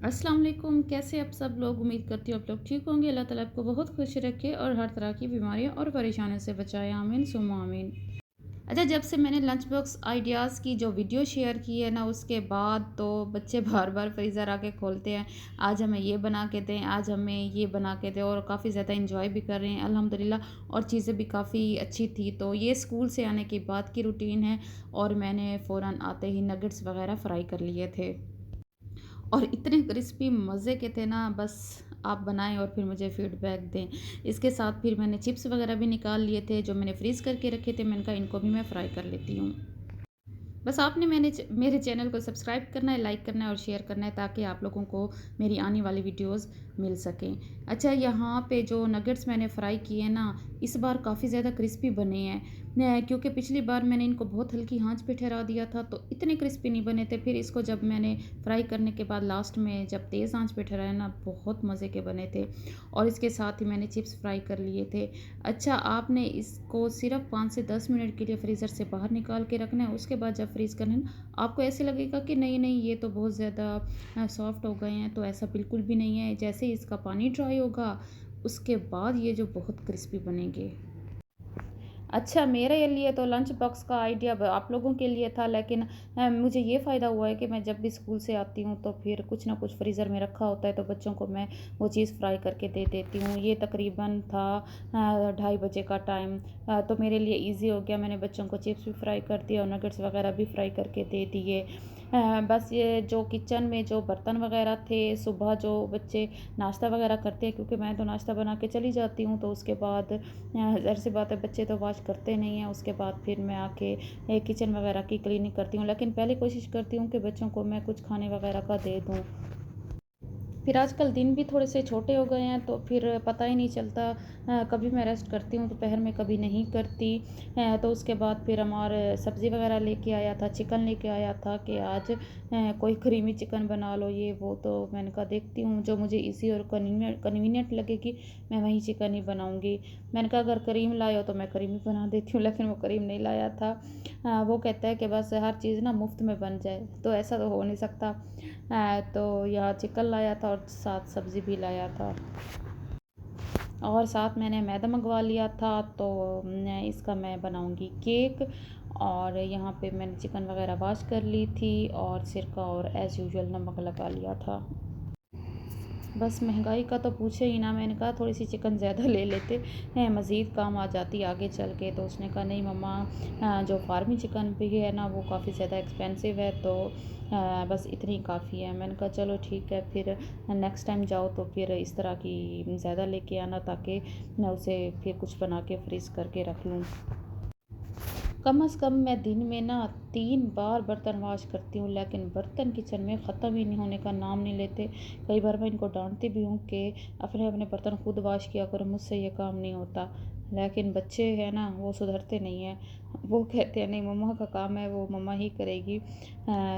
अस्सलाम वालेकुम। कैसे आप सब लोग? उम्मीद करती हूँ आप लोग ठीक होंगे। अल्लाह ताला आपको बहुत खुश रखे और हर तरह की बीमारियों और परेशानियों से बचाए। आमीन सुम्मा आमीन। अच्छा, जब से मैंने लंच बॉक्स आइडियाज़ की जो वीडियो शेयर की है ना, उसके बाद तो बच्चे बार बार फ्रीज़र आके खोलते हैं। आज हमें ये बना के दें, आज हमें ये बना के दें, और काफ़ी ज़्यादा इंजॉय भी कर रहे हैं अल्हम्दुलिल्लाह। और चीज़ें भी काफ़ी अच्छी थी। तो ये स्कूल से आने के बाद की रूटीन है, और मैंने फ़ौरन आते ही नगेट्स वगैरह फ्राई कर लिए थे। और इतने क्रिस्पी मज़े के थे ना, बस आप बनाएं और फिर मुझे फीडबैक दें। इसके साथ फिर मैंने चिप्स वगैरह भी निकाल लिए थे जो मैंने फ्रीज़ करके रखे थे। मैंने कहा इनको भी मैं फ्राई कर लेती हूँ। बस आपने मेरे चैनल को सब्सक्राइब करना है, लाइक करना है और शेयर करना है, ताकि आप लोगों को मेरी आने वाली वीडियोस मिल सकें। अच्छा, यहाँ पे जो नगेट्स मैंने फ्राई किए हैं ना, इस बार काफ़ी ज़्यादा क्रिस्पी बने हैं। क्योंकि पिछली बार मैंने इनको बहुत हल्की आंच पे ठहरा दिया था, तो इतने क्रिस्पी नहीं बने थे। फिर इसको जब मैंने फ्राई करने के बाद लास्ट में जब तेज़ आंच पे ठहराया ना, बहुत मज़े के बने थे। और इसके साथ ही मैंने चिप्स फ्राई कर लिए थे। अच्छा, आपने इसको सिर्फ 5 से 10 मिनट के लिए फ्रीज़र से बाहर निकाल के रखना है। उसके बाद जब फ्रीज़ करना है ना, आपको ऐसे लगेगा कि नहीं नहीं, ये तो बहुत ज़्यादा सॉफ्ट हो गए हैं, तो ऐसा बिल्कुल भी नहीं है। जैसे ही इसका पानी ड्राई होगा, उसके बाद ये जो बहुत क्रिस्पी बनेंगे। अच्छा, मेरे लिए तो लंच बॉक्स का आइडिया आप लोगों के लिए था, लेकिन मुझे ये फ़ायदा हुआ है कि मैं जब भी स्कूल से आती हूँ तो फिर कुछ ना कुछ फ्रीज़र में रखा होता है, तो बच्चों को मैं वो चीज़ फ्राई करके दे देती हूँ। ये तकरीबन था 2:30 बजे का टाइम। तो मेरे लिए इजी हो गया। मैंने बच्चों को चिप्स भी फ्राई कर दिए और नगेट्स वगैरह भी फ्राई करके दे दिए। बस ये जो किचन में जो बर्तन वगैरह थे, सुबह जो बच्चे नाश्ता वगैरह करते हैं, क्योंकि मैं तो नाश्ता बना के चली जाती हूँ, तो उसके बाद ज़ाहिर सी बात है बच्चे तो वॉश करते नहीं हैं। उसके बाद फिर मैं आके किचन वगैरह की क्लीनिंग करती हूँ, लेकिन पहले कोशिश करती हूँ कि बच्चों को मैं कुछ खाने वगैरह का दे दूँ। फिर आजकल दिन भी थोड़े से छोटे हो गए हैं, तो फिर पता ही नहीं चलता। कभी मैं रेस्ट करती हूँ दोपहर में, कभी नहीं करती। तो उसके बाद फिर हमारे सब्ज़ी वगैरह लेके आया था, चिकन लेके आया था कि आज कोई क्रीमी चिकन बना लो, ये वो। तो मैंने कहा देखती हूँ जो मुझे इजी और कन्वीनियंट लगेगी, मैं वही चिकन ही बनाऊँगी। मैंने कहा अगर करीम लाए हो तो मैं करीम ही बना देती हूँ, लेकिन वो करीम नहीं लाया था। वो कहता है कि बस हर चीज़ ना मुफ्त में बन जाए, तो ऐसा तो हो नहीं सकता। तो यहाँ चिकन लाया था और साथ सब्ज़ी भी लाया था, और साथ मैंने मैदा मंगवा लिया था। तो इसका मैं बनाऊंगी केक। और यहाँ पे मैंने चिकन वगैरह वॉश कर ली थी, और सिरका और एज़ यूजुअल नमक लगा लिया था। बस महंगाई का तो पूछे ही ना। मैंने कहा थोड़ी सी चिकन ज़्यादा ले लेते हैं, मज़ीद काम आ जाती आगे चल के। तो उसने कहा नहीं मम्मा, जो फार्मी चिकन भी है ना, वो काफ़ी ज़्यादा एक्सपेंसिव है, तो बस इतनी काफ़ी है। मैंने कहा चलो ठीक है, फिर नेक्स्ट टाइम जाओ तो फिर इस तरह की ज़्यादा लेके आना, ताकि मैं उसे फिर कुछ बना के फ्रीज़ करके रख लूँ। कम से कम मैं दिन में ना 3 बार बर्तन वॉश करती हूँ, लेकिन बर्तन किचन में ख़त्म ही नहीं होने का नाम नहीं लेते। कई बार मैं इनको डांटती भी हूँ कि अपने अपने बर्तन खुद वॉश किया करो, मुझसे ये काम नहीं होता। लेकिन बच्चे हैं ना, वो सुधरते नहीं हैं। वो कहते हैं नहीं मम्मा का काम है, वो मम्मा ही करेगी।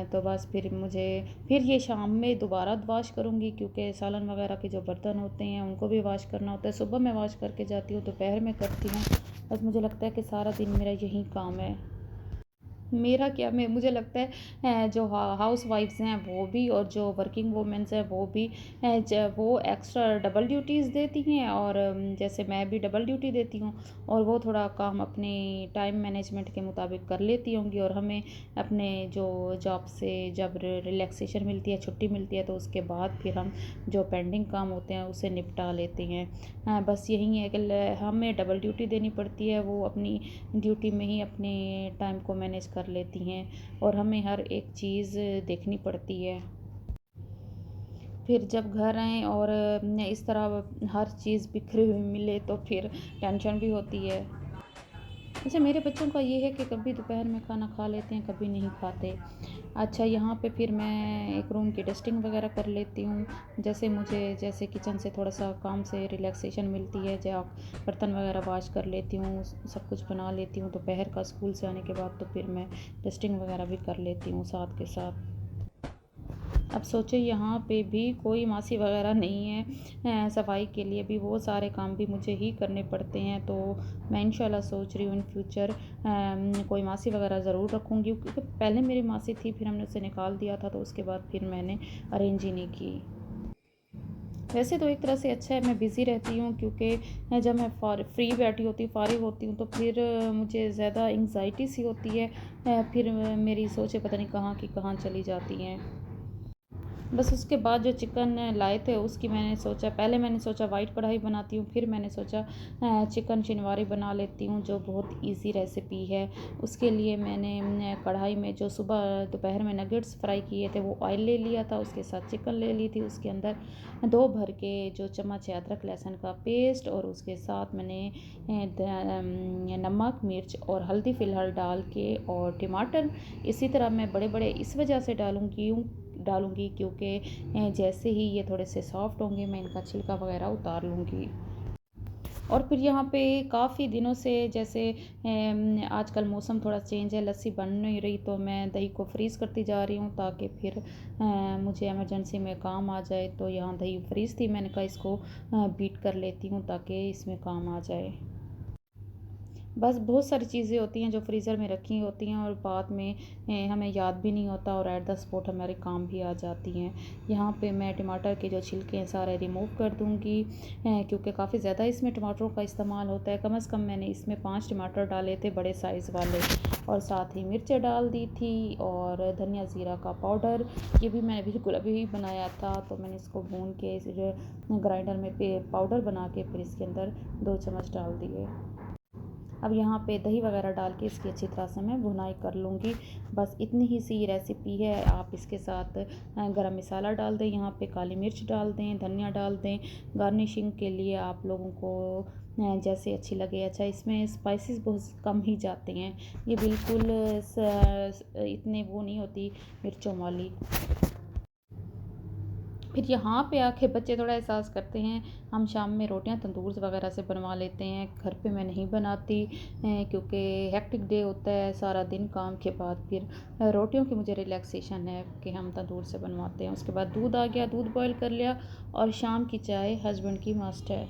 तो बस फिर ये शाम में दोबारा वॉश करूँगी, क्योंकि सालन वगैरह के जो बर्तन होते हैं उनको भी वॉश करना होता है। सुबह मैं वॉश करके जाती हूँ, दोपहर में करती हूँ। बस मुझे लगता है कि सारा दिन मेरा यही काम है। मेरा क्या, मैं मुझे लगता है जो हाउस वाइफ्स हैं वो भी, और जो वर्किंग वूमेंस हैं वो भी, वो एक्स्ट्रा डबल ड्यूटीज़ देती हैं, और जैसे मैं भी डबल ड्यूटी देती हूँ। और वो थोड़ा काम अपनी टाइम मैनेजमेंट के मुताबिक कर लेती होंगी, और हमें अपने जो जॉब से जब रिलैक्सेशन मिलती है, छुट्टी मिलती है, तो उसके बाद फिर हम जो पेंडिंग काम होते हैं उसे निपटा लेते हैं। बस यही है कि हमें डबल ड्यूटी देनी पड़ती है, वो अपनी ड्यूटी में ही अपने टाइम को मैनेज कर लेती हैं, और हमें हर एक चीज़ देखनी पड़ती है। फिर जब घर आएँ और इस तरह हर चीज़ बिखरी हुई मिले, तो फिर टेंशन भी होती है। अच्छा, मेरे बच्चों का ये है कि कभी दोपहर में खाना खा लेते हैं, कभी नहीं खाते। अच्छा, यहाँ पे फिर मैं एक रूम की डस्टिंग वगैरह कर लेती हूँ। जैसे किचन से थोड़ा-सा काम से रिलैक्सेशन मिलती है, बर्तन वगैरह वॉश कर लेती हूँ, सब कुछ बना लेती हूँ। दोपहर का स्कूल से आने के बाद तो फिर मैं डस्टिंग वगैरह भी कर लेती हूँ साथ के साथ। अब सोचो यहाँ पे भी कोई मासी वगैरह नहीं है, सफाई के लिए भी वो सारे काम भी मुझे ही करने पड़ते हैं। तो मैं इंशाल्लाह सोच रही हूँ इन फ्यूचर कोई मासी वगैरह ज़रूर रखूँगी, क्योंकि पहले मेरी मासी थी, फिर हमने उसे निकाल दिया था, तो उसके बाद फिर मैंने अरेंज ही नहीं की। वैसे तो एक तरह से अच्छा है, मैं बिज़ी रहती हूँ क्योंकि जब मैं फ्री बैठी होती हूँ, फ़ारिग होती हूँ तो फिर मुझे ज़्यादा एंग्ज़ायटी सी होती है। फिर मेरी सोचें पता नहीं कहाँ की कहाँ चली जाती हैं। बस उसके बाद जो चिकन लाए थे उसकी मैंने सोचा वाइट कढ़ाई बनाती हूँ, फिर मैंने सोचा चिकन चिनवारी बना लेती हूँ जो बहुत ईज़ी रेसिपी है। उसके लिए मैंने कढ़ाई में जो सुबह दोपहर में नगेट्स फ्राई किए थे वो ऑयल ले लिया था, उसके साथ चिकन ले ली थी, उसके अंदर 2 भर के जो चम्मच है अदरक लहसुन का पेस्ट और उसके साथ मैंने नमक, मिर्च और हल्दी फ़िलहाल डाल के और टमाटर इसी तरह मैं बड़े-बड़े इस वजह से डालूँगी क्योंकि जैसे ही ये थोड़े से सॉफ्ट होंगे मैं इनका छिलका वगैरह उतार लूँगी। और फिर यहाँ पे काफ़ी दिनों से जैसे आजकल मौसम थोड़ा चेंज है, लस्सी बन नहीं रही तो मैं दही को फ्रीज़ करती जा रही हूँ ताकि फिर मुझे इमरजेंसी में काम आ जाए। तो यहाँ दही फ्रीज़ थी, मैंने कहा इसको बीट कर लेती हूँ ताकि इसमें काम आ जाए। बस बहुत सारी चीज़ें होती हैं जो फ्रीज़र में रखी होती हैं और बाद में हमें याद भी नहीं होता और एट द स्पॉट हमारे काम भी आ जाती हैं। यहाँ पे मैं टमाटर के जो छिलके हैं सारे रिमूव कर दूँगी क्योंकि काफ़ी ज़्यादा इसमें टमाटरों का इस्तेमाल होता है। कम से कम मैंने इसमें 5 टमाटर डाले थे बड़े साइज़ वाले और साथ ही मिर्चें डाल दी थी और धनिया ज़ीरा का पाउडर, ये भी मैंने बिल्कुल अभी बनाया था तो मैंने इसको भून के इसे जो ग्राइंडर में पाउडर बना के फिर इसके अंदर 2 चम्मच डाल दिए। अब यहाँ पे दही वगैरह डाल के इसकी अच्छी तरह से मैं भुनाई कर लूँगी। बस इतनी ही सी रेसिपी है। आप इसके साथ गरम मसाला डाल दें, यहाँ पे काली मिर्च डाल दें, धनिया डाल दें। गार्निशिंग के लिए आप लोगों को जैसे अच्छी लगे। अच्छा इसमें स्पाइसेस बहुत कम ही जाते हैं, ये बिल्कुल इतने वो नहीं होती मिर्चों वाली। फिर यहाँ पे आके बच्चे थोड़ा एहसास करते हैं, हम शाम में रोटियां तंदूर वगैरह से बनवा लेते हैं। घर पे मैं नहीं बनाती क्योंकि हेक्टिक डे होता है सारा दिन काम के बाद। फिर रोटियों की मुझे रिलैक्सेशन है कि हम तंदूर से बनवाते हैं। उसके बाद दूध आ गया, दूध बॉयल कर लिया और शाम की चाय हस्बैंड की मस्ट है।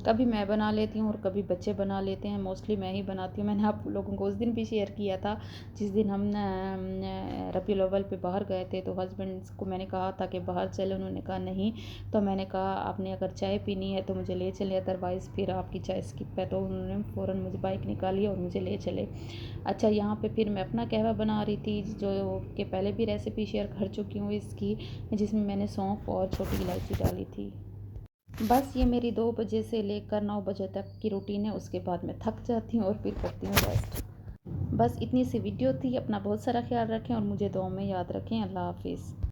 कभी मैं बना लेती हूँ और कभी बच्चे बना लेते हैं, मोस्टली मैं ही बनाती हूँ। मैंने आप लोगों को उस दिन भी शेयर किया था जिस दिन हम रबीउल अव्वल पे बाहर गए थे तो हस्बैंड को मैंने कहा था कि बाहर चले, उन्होंने कहा नहीं। तो मैंने कहा आपने अगर चाय पीनी है तो मुझे ले चले, अदरवाइज़ फिर आपकी चाय स्किप है। तो उन्होंने फ़ौरन मुझे बाइक निकाली और मुझे ले चले। अच्छा यहाँ पे फिर मैं अपना कहवा बना रही थी जो कि पहले भी रेसिपी शेयर कर चुकी हूँ इसकी, जिसमें मैंने सौंफ और छोटी इलायची डाली थी। बस ये मेरी 2 बजे से लेकर 9 बजे तक की रूटीन है, उसके बाद मैं थक जाती हूँ और फिर करती हूँ रेस्ट। बस इतनी सी वीडियो थी। अपना बहुत सारा ख्याल रखें और मुझे दुआ में याद रखें। अल्लाह हाफ़िज़।